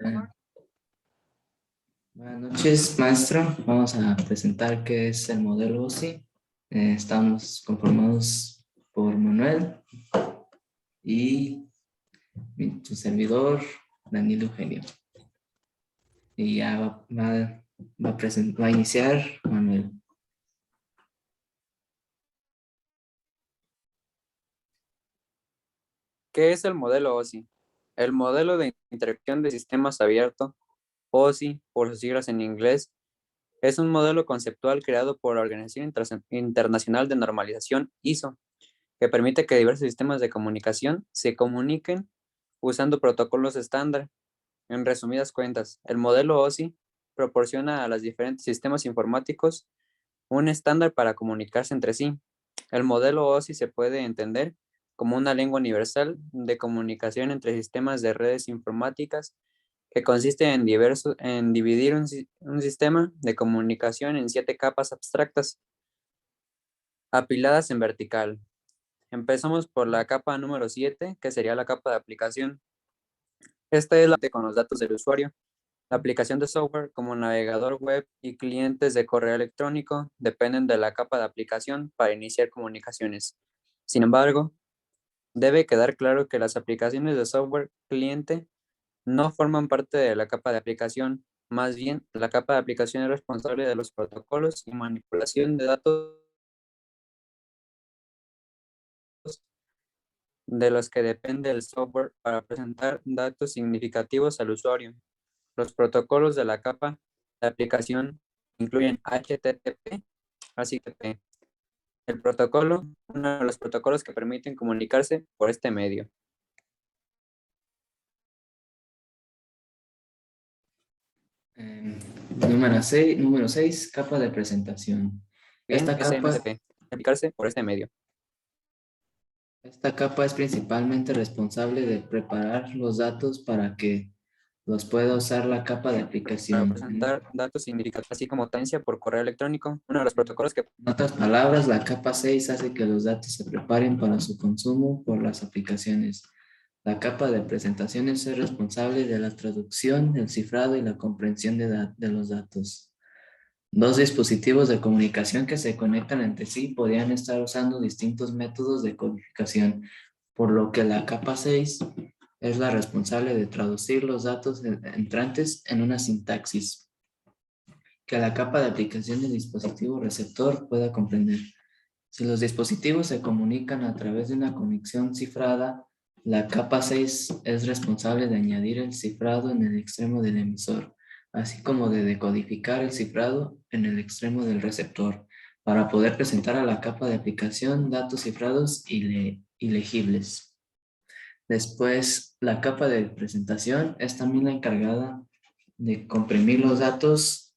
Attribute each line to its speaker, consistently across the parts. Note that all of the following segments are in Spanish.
Speaker 1: Bueno, buenas noches, maestro. Vamos a presentar qué es el modelo OSI. Estamos conformados por Manuel y su servidor, Daniel Eugenio. Y ya va a iniciar Manuel.
Speaker 2: ¿Qué es el modelo OSI? El modelo de interacción de sistemas abierto, OSI, por sus siglas en inglés, es un modelo conceptual creado por la Organización Internacional de Normalización, ISO, que permite que diversos sistemas de comunicación se comuniquen usando protocolos estándar. En resumidas cuentas, el modelo OSI proporciona a los diferentes sistemas informáticos un estándar para comunicarse entre sí. El modelo OSI se puede entender como una lengua universal de comunicación entre sistemas de redes informáticas que consiste en dividir un sistema de comunicación en 7 capas abstractas apiladas en vertical. Empezamos por la capa número 7, que sería la capa de aplicación. Esta es la que con los datos del usuario. La aplicación de software como navegador web y clientes de correo electrónico dependen de la capa de aplicación para iniciar comunicaciones. Sin embargo, debe quedar claro que las aplicaciones de software cliente no forman parte de la capa de aplicación. Más bien, la capa de aplicación es responsable de los protocolos y manipulación de datos de los que depende el software para presentar datos significativos al usuario. Los protocolos de la capa de aplicación incluyen HTTP, así que el protocolo, uno de los protocolos que permiten comunicarse por este medio.
Speaker 1: Eh, número 6, capa de presentación.
Speaker 2: Bien,
Speaker 1: Esta capa,
Speaker 2: SMTP, comunicarse por este medio.
Speaker 1: esta capa es principalmente responsable de preparar los datos para que los pueda usar la capa de
Speaker 2: Para
Speaker 1: aplicación.
Speaker 2: presentar datos significativos, así como transferencia por correo electrónico, uno de los protocolos que
Speaker 1: En otras palabras, la capa 6 hace que los datos se preparen para su consumo por las aplicaciones. La capa de presentaciones es responsable de la traducción, el cifrado y la comprensión de los datos. Dos dispositivos de comunicación que se conectan entre sí podrían estar usando distintos métodos de codificación, por lo que la capa 6 es la responsable de traducir los datos entrantes en una sintaxis que la capa de aplicación del dispositivo receptor pueda comprender. Si los dispositivos se comunican a través de una conexión cifrada, la capa 6 es responsable de añadir el cifrado en el extremo del emisor, así como de decodificar el cifrado en el extremo del receptor, para poder presentar a la capa de aplicación datos cifrados y legibles. Después, la capa de presentación es también la encargada de comprimir los datos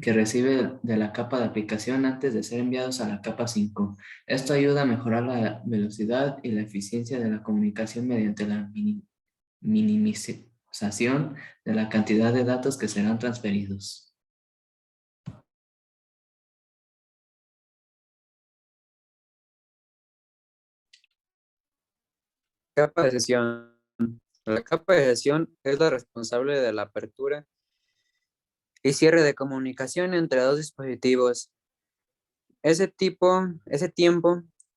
Speaker 1: que recibe de la capa de aplicación antes de ser enviados a la capa 5. Esto ayuda a mejorar la velocidad y la eficiencia de la comunicación mediante la minimización de la cantidad de datos que serán transferidos.
Speaker 2: capa de sesión. La capa de sesión es la responsable de la apertura y cierre de comunicación entre dos dispositivos. Ese tiempo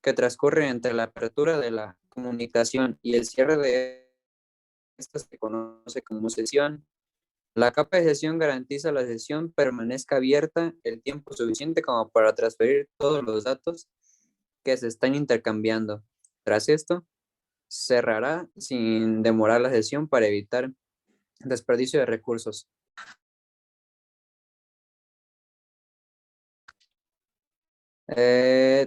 Speaker 2: que transcurre entre la apertura de la comunicación y el cierre de esta se conoce como sesión. La capa de sesión garantiza la sesión permanezca abierta el tiempo suficiente como para transferir todos los datos que se están intercambiando. Tras esto, cerrará sin demorar la sesión para evitar desperdicio de recursos.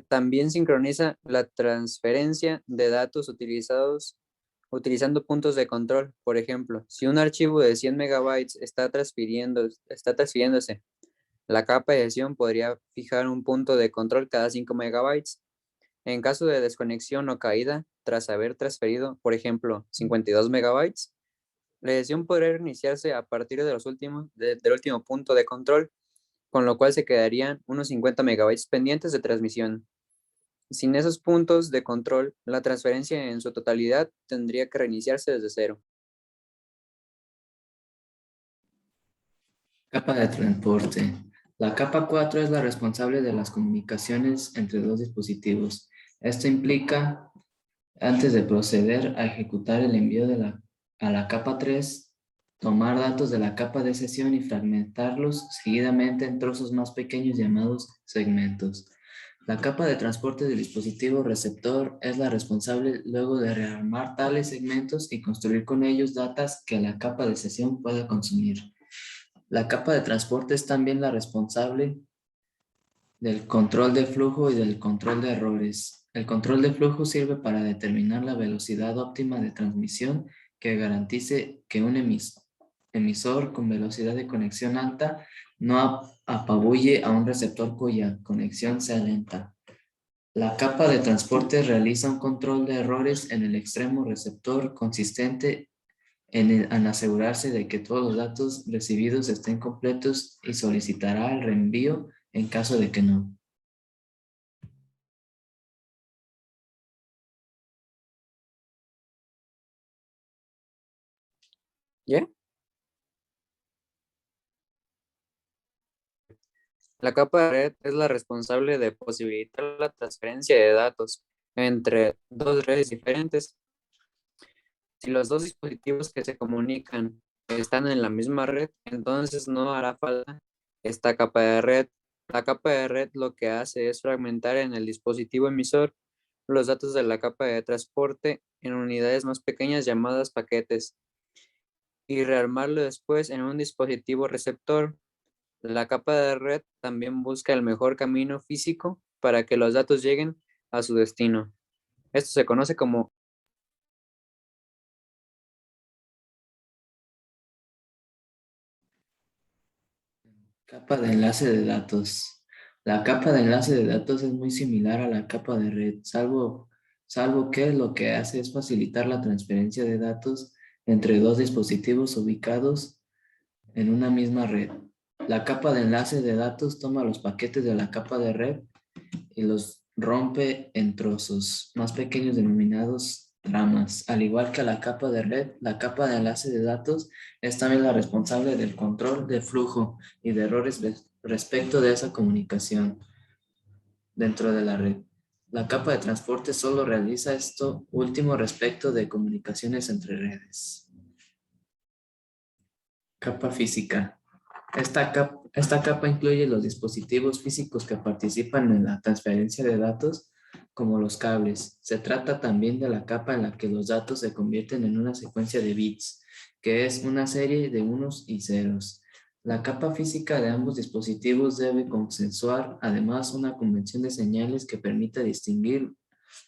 Speaker 2: También sincroniza la transferencia de datos utilizando puntos de control. Por ejemplo, si un archivo de 100 megabytes está transfiriéndose, la capa de gestión podría fijar un punto de control cada 5 megabytes. En caso de desconexión o caída, tras haber transferido, por ejemplo, 52 megabytes, la sesión podría reiniciarse a partir de del último punto de control, con lo cual se quedarían unos 50 megabytes pendientes de transmisión. Sin esos puntos de control, la transferencia en su totalidad tendría que reiniciarse desde cero.
Speaker 1: Capa de transporte. La capa 4 es la responsable de las comunicaciones entre dos dispositivos. Esto implica, antes de proceder a ejecutar el envío a la capa 3, tomar datos de la capa de sesión y fragmentarlos seguidamente en trozos más pequeños llamados segmentos. La capa de transporte del dispositivo receptor es la responsable luego de rearmar tales segmentos y construir con ellos datas que la capa de sesión pueda consumir. La capa de transporte es también la responsable del control de flujo y del control de errores. El control de flujo sirve para determinar la velocidad óptima de transmisión que garantice que un emisor con velocidad de conexión alta no apabulle a un receptor cuya conexión sea lenta. La capa de transporte realiza un control de errores en el extremo receptor consistente en asegurarse de que todos los datos recibidos estén completos y solicitará el reenvío en caso de que no.
Speaker 2: ¿Ya? La capa de red es la responsable de posibilitar la transferencia de datos entre dos redes diferentes. Si los dos dispositivos que se comunican están en la misma red, entonces no hará falta esta capa de red. La capa de red lo que hace es fragmentar en el dispositivo emisor los datos de la capa de transporte en unidades más pequeñas llamadas paquetes y rearmarlo después en un dispositivo receptor. La capa de red también busca el mejor camino físico para que los datos lleguen a su destino. Esto se conoce como...
Speaker 1: Capa de enlace de datos. La capa de enlace de datos es muy similar a la capa de red, salvo que lo que hace es facilitar la transferencia de datos entre dos dispositivos ubicados en una misma red. La capa de enlace de datos toma los paquetes de la capa de red y los rompe en trozos más pequeños denominados tramas. Al igual que la capa de red, la capa de enlace de datos es también la responsable del control de flujo y de errores respecto de esa comunicación dentro de la red. La capa de transporte solo realiza esto último respecto de comunicaciones entre redes. Capa física. Esta capa incluye los dispositivos físicos que participan en la transferencia de datos, como los cables. Se trata también de la capa en la que los datos se convierten en una secuencia de bits, que es una serie de unos y ceros. La capa física de ambos dispositivos debe consensuar además una convención de señales que permita distinguir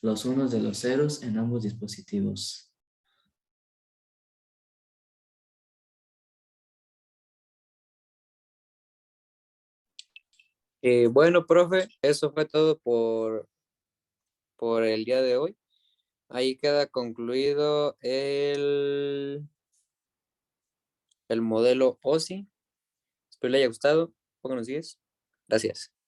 Speaker 1: los unos de los ceros en ambos dispositivos.
Speaker 2: bueno, profe, eso fue todo por el día de hoy. Ahí queda concluido el modelo OSI. Espero le haya gustado. Pónganos 10. Gracias.